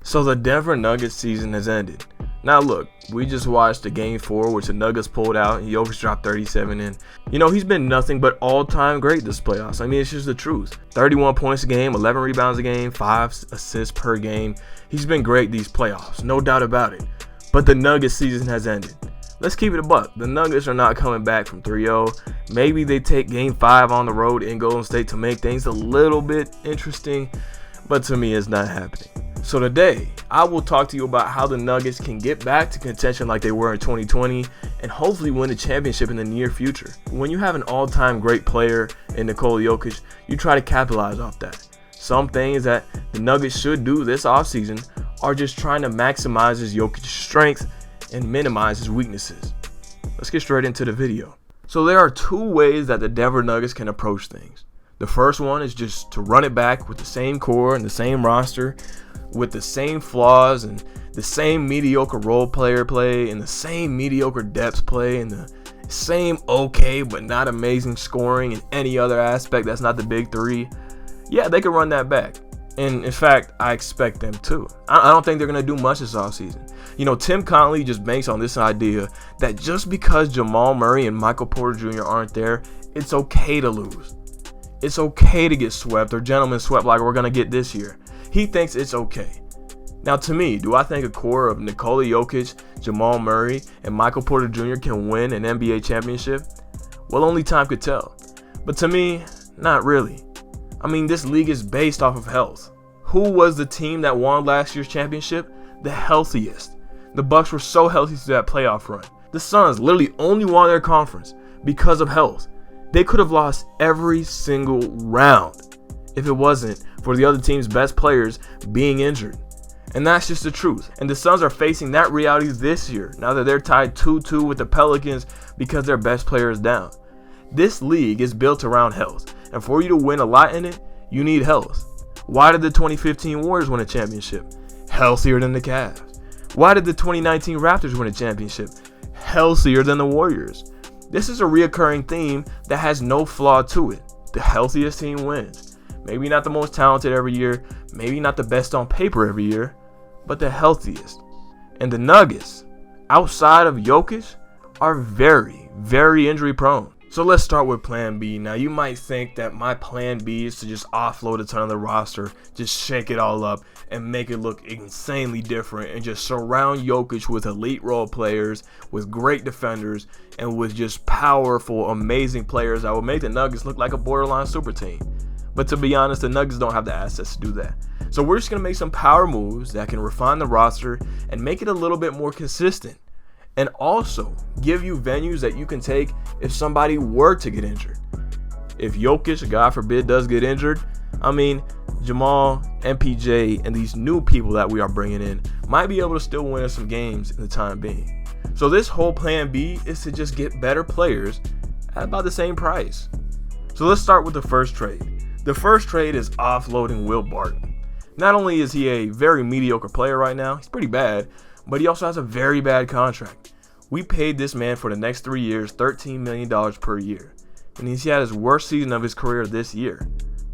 So the Denver Nuggets season has ended. Now look, we just watched the game 4 which the Nuggets pulled out and Jokic dropped 37 and he's been nothing but all-time great this playoffs. I mean, it's just the truth. 31 points a game, 11 rebounds a game, 5 assists per game. He's been great these playoffs, no doubt about it. But the Nuggets season has ended. Let's keep it a buck. The Nuggets are not coming back from 3-0. Maybe they take game 5 on the road in Golden State to make things a little bit interesting, but to me it's not happening. So today, I will talk to you about how the Nuggets can get back to contention like they were in 2020 and hopefully win a championship in the near future. When you have an all-time great player in Nikola Jokic, you try to capitalize off that. Some things that the Nuggets should do this offseason are just trying to maximize his Jokic's strengths and minimize his weaknesses. Let's get straight into the video. So there are 2 ways that the Denver Nuggets can approach things. The first one is just to run it back with the same core and the same roster, with the same flaws and the same mediocre role player play and the same mediocre depth play and the same okay but not amazing scoring in any other aspect that's not the big 3. Yeah, they could run that back. And in fact, I expect them to. I don't think they're going to do much this offseason. Tim Connelly just banks on this idea that just because Jamal Murray and Michael Porter Jr. aren't there, it's okay to lose. It's okay to get swept or gentlemen swept like we're going to get this year. He thinks it's okay. Now to me, do I think a core of Nikola Jokic, Jamal Murray, and Michael Porter Jr. can win an NBA championship? Well, only time could tell. But to me, not really. I mean, this league is based off of health. Who was the team that won last year's championship? The healthiest. The Bucks were so healthy through that playoff run. The Suns literally only won their conference because of health. They could have lost every single round if it wasn't for the other team's best players being injured. And that's just the truth. And the Suns are facing that reality this year, now that they're tied 2-2 with the Pelicans because their best player is down. This league is built around health, and for you to win a lot in it, you need health. Why did the 2015 Warriors win a championship? Healthier than the Cavs. Why did the 2019 Raptors win a championship? Healthier than the Warriors. This is a reoccurring theme that has no flaw to it. The healthiest team wins. Maybe not the most talented every year, maybe not the best on paper every year, but the healthiest. And the Nuggets, outside of Jokic, are very, very injury prone. So let's start with plan B. Now you might think that my plan B is to just offload a ton of the roster, just shake it all up and make it look insanely different and just surround Jokic with elite role players, with great defenders, and with just powerful, amazing players that will make the Nuggets look like a borderline super team. But to be honest, the Nuggets don't have the assets to do that. So we're just going to make some power moves that can refine the roster and make it a little bit more consistent. And also give you venues that you can take if somebody were to get injured. If Jokic, God forbid, does get injured, I mean, Jamal, MPJ, and these new people that we are bringing in might be able to still win us some games in the time being. So this whole plan B is to just get better players at about the same price. So let's start with the first trade. The first trade is offloading Will Barton. Not only is he a very mediocre player right now, he's pretty bad, but he also has a very bad contract. We paid this man for the next 3 years $13 million per year, and he's had his worst season of his career this year.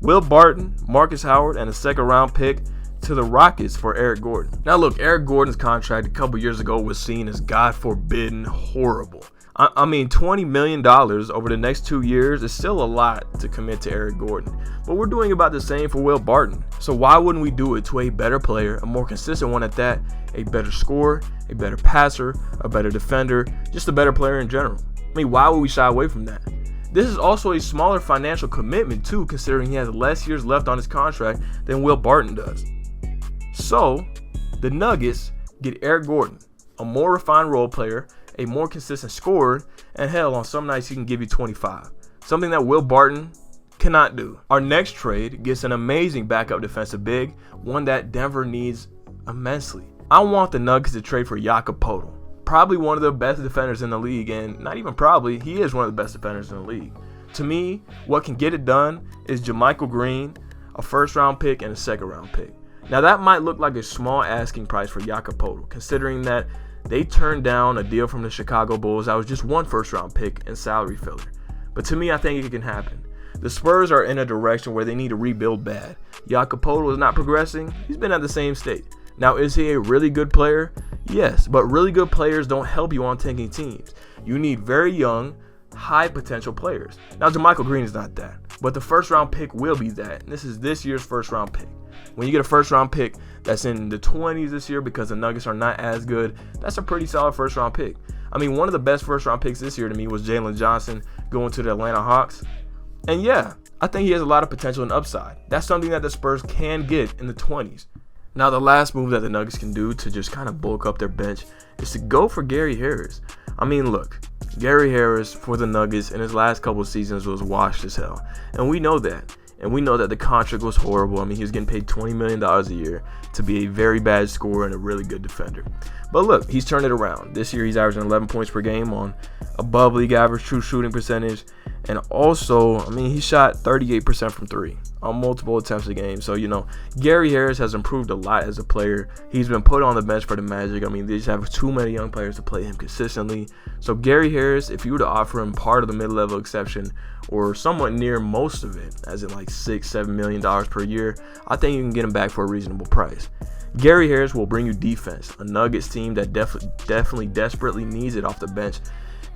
Will Barton, Marcus Howard, and a second-round pick to the Rockets for Eric Gordon. Now look, Eric Gordon's contract a couple years ago was seen as God forbidden horrible. I mean, $20 million over the next 2 years is still a lot to commit to Eric Gordon. But we're doing about the same for Will Barton. So why wouldn't we do it to a better player, a more consistent one at that, a better scorer, a better passer, a better defender, just a better player in general? I mean, why would we shy away from that? This is also a smaller financial commitment too, considering he has less years left on his contract than Will Barton does. So, the Nuggets get Eric Gordon, a more refined role player, a more consistent scorer, and hell, on some nights he can give you 25. Something that Will Barton cannot do. Our next trade gets an amazing backup defensive big, one that Denver needs immensely. I want the Nuggets to trade for Jakob Poeltl, probably one of the best defenders in the league, and not even probably, he is one of the best defenders in the league. To me, what can get it done is JaMychal Green, a first-round pick, and a second-round pick. Now that might look like a small asking price for Jakob Poeltl, considering that they turned down a deal from the Chicago Bulls that was just one first-round pick and salary filler. But to me, I think it can happen. The Spurs are in a direction where they need to rebuild bad. Jakob Poeltl is not progressing. He's been at the same state. Now, is he a really good player? Yes, but really good players don't help you on tanking teams. You need very young, high potential players. Now, JaMychal Green is not that, but the first round pick will be that. And this is this year's first round pick. When you get a first round pick that's in the 20s this year because the Nuggets are not as good, that's a pretty solid first round pick. I mean, one of the best first round picks this year to me was Jalen Johnson going to the Atlanta Hawks. And yeah, I think he has a lot of potential and upside. That's something that the Spurs can get in the 20s. Now, the last move that the Nuggets can do to just kind of bulk up their bench is to go for Gary Harris. I mean, look, Gary Harris for the Nuggets in his last couple of seasons was washed as hell. And we know that. And we know that the contract was horrible. I mean, he was getting paid $20 million a year to be a very bad scorer and a really good defender. But look, he's turned it around. This year, he's averaging 11 points per game on above league average true shooting percentage. And also, I mean, he shot 38% from three on multiple attempts a game. So, you know, Gary Harris has improved a lot as a player. He's been put on the bench for the Magic. I mean, they just have too many young players to play him consistently. So, Gary Harris, if you were to offer him part of the mid-level exception or somewhat near most of it, as in like $6-7 million per year, I think you can get him back for a reasonable price. Gary Harris will bring you defense, a Nuggets team that definitely desperately needs it off the bench.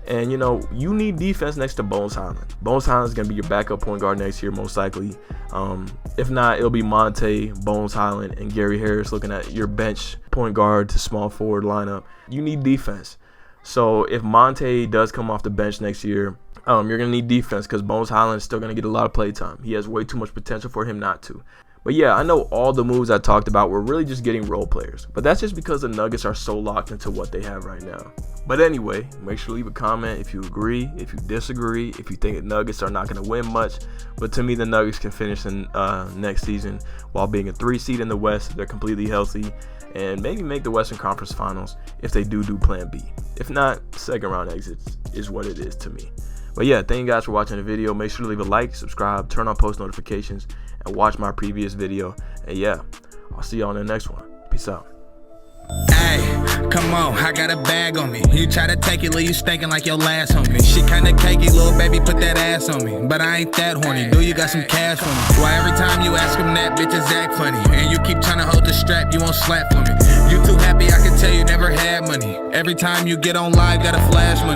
And, you know, you need defense next to Bones Highland. Bones Highland is going to be your backup point guard next year, most likely. If not, it'll be Monte, Bones Highland, and Gary Harris looking at your bench point guard to small forward lineup. You need defense. So if Monte does come off the bench next year, you're going to need defense because Bones Highland is still going to get a lot of play time. He has way too much potential for him not to. But yeah, I know all the moves I talked about were really just getting role players. But that's just because the Nuggets are so locked into what they have right now. But anyway, make sure to leave a comment if you agree, if you disagree, if you think the Nuggets are not going to win much. But to me, the Nuggets can finish in next season while being a 3 seed in the West. They're completely healthy. And maybe make the Western Conference Finals if they do Plan B. If not, second round exits is what it is to me. But yeah, thank you guys for watching the video. Make sure to leave a like, subscribe, turn on post notifications, and watch my previous video. And yeah, I'll see y'all in the next one. Peace out. Hey, come on, I got a bag on me. You try to take it, leave you stinking like your last homie. She kinda cakey, little baby, put that ass on me. But I ain't that horny, do you got some cash for me? Why every time you ask him that, bitches act funny? And you keep trying to hold the strap, you won't slap for me. You too happy, I can tell you never had money. Every time you get on live, gotta flash money.